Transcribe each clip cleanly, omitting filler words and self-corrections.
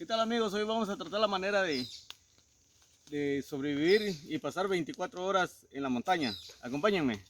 ¿Qué tal amigos? Hoy vamos a tratar la manera de sobrevivir y pasar 24 horas en la montaña. Acompáñenme.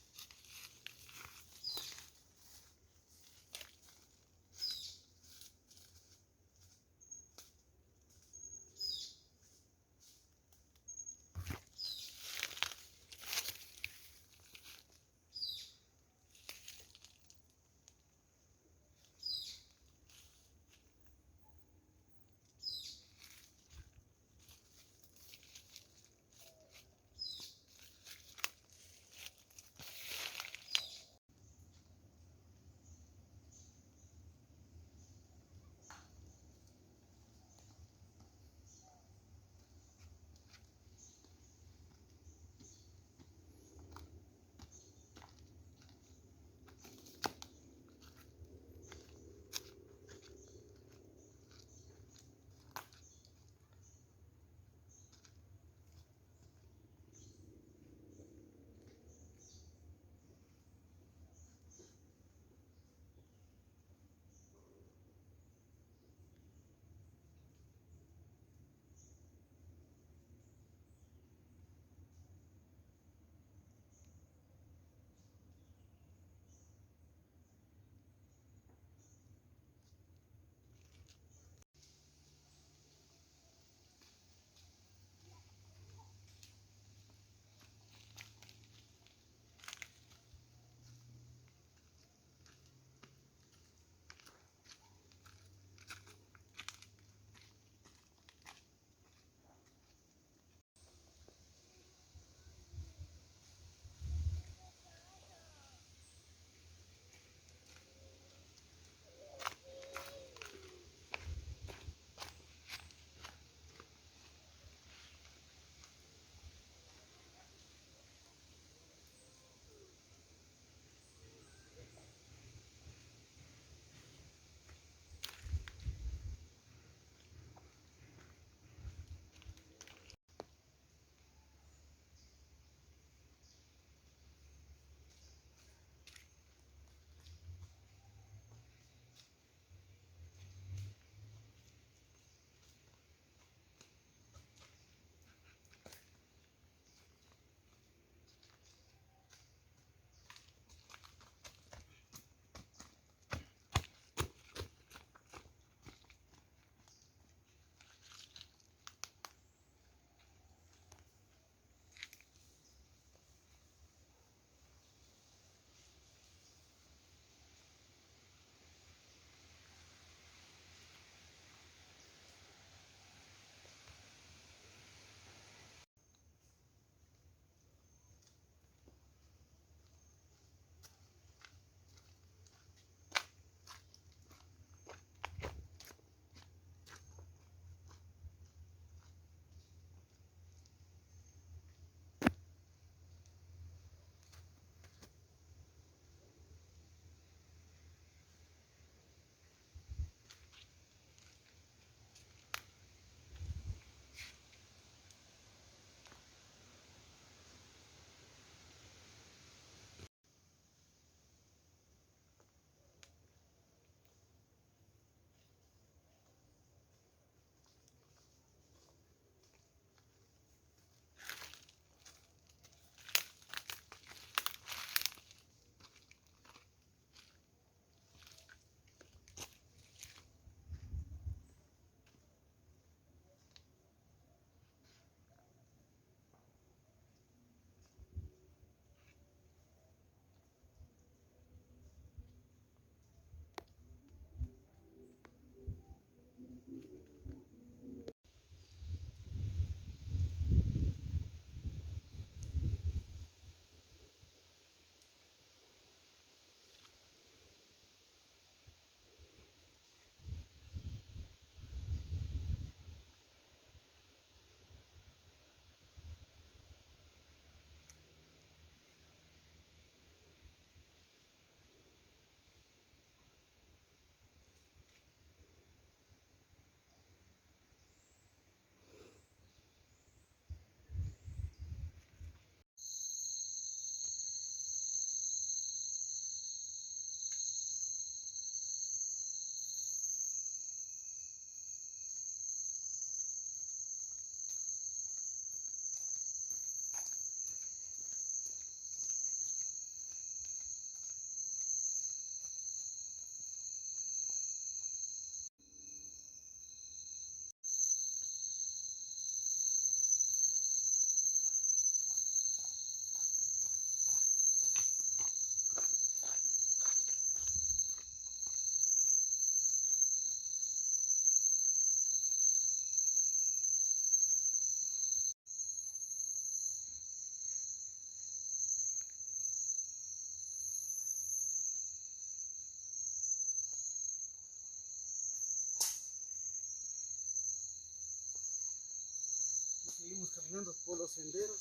seguimos caminando por los senderos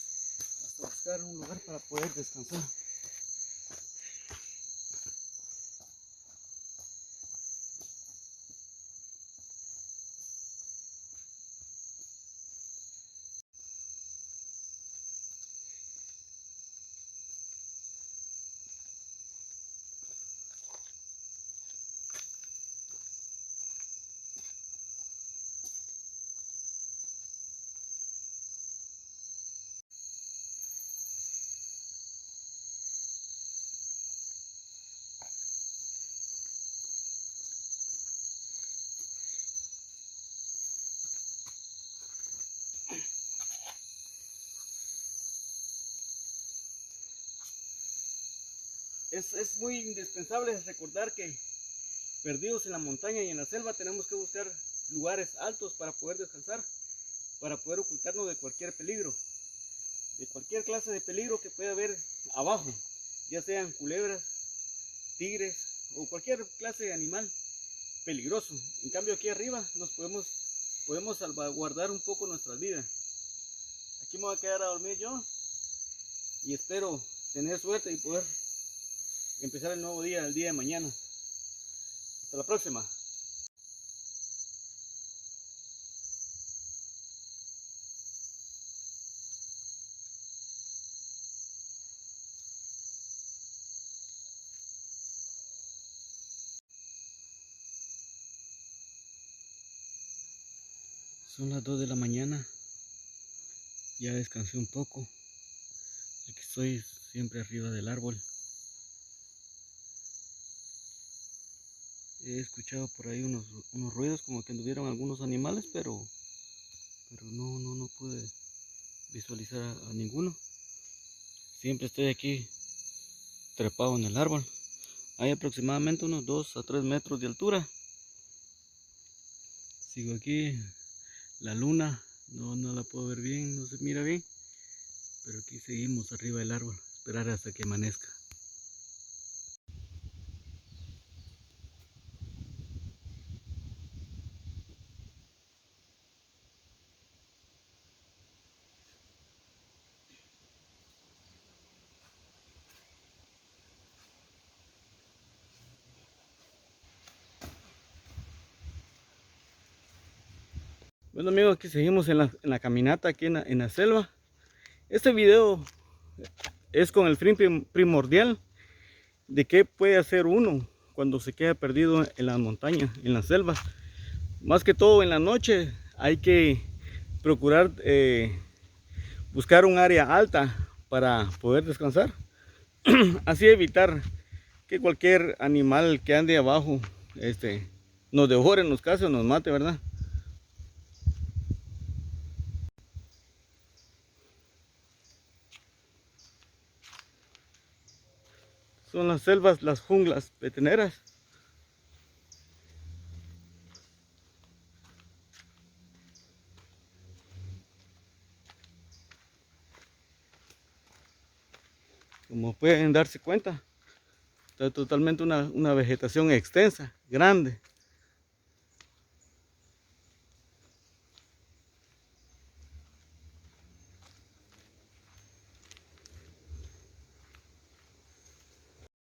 hasta buscar un lugar para poder descansar. Es muy indispensable recordar que perdidos en la montaña y en la selva tenemos que buscar lugares altos para poder descansar, para poder ocultarnos de cualquier peligro, de cualquier clase de peligro que pueda haber abajo, ya sean culebras, tigres o cualquier clase de animal peligroso. En cambio aquí arriba nos podemos salvaguardar un poco nuestras vidas. Aquí me voy a quedar a dormir yo y espero tener suerte y poder empezar el nuevo día, el día de mañana. Hasta la próxima. Son las 2 de la mañana. Ya descansé un poco. Aquí estoy siempre arriba del árbol. He escuchado por ahí unos ruidos como que anduvieron algunos animales, pero no pude visualizar a ninguno. Siempre estoy aquí trepado en el árbol. Hay aproximadamente unos 2 a 3 metros de altura. Sigo aquí. La luna no la puedo ver bien, no se mira bien, pero aquí seguimos arriba del árbol, esperar hasta que amanezca. Bueno amigos, aquí seguimos en la caminata aquí en la selva. Este video es con el fin primordial de qué puede hacer uno cuando se queda perdido en las montañas, en las selvas. Más que todo en la noche hay que procurar buscar un área alta para poder descansar. Así evitar que cualquier animal que ande abajo nos devore, nos case o nos mate, ¿verdad? Son las selvas, las junglas peteneras. Como pueden darse cuenta, está totalmente una vegetación extensa, grande.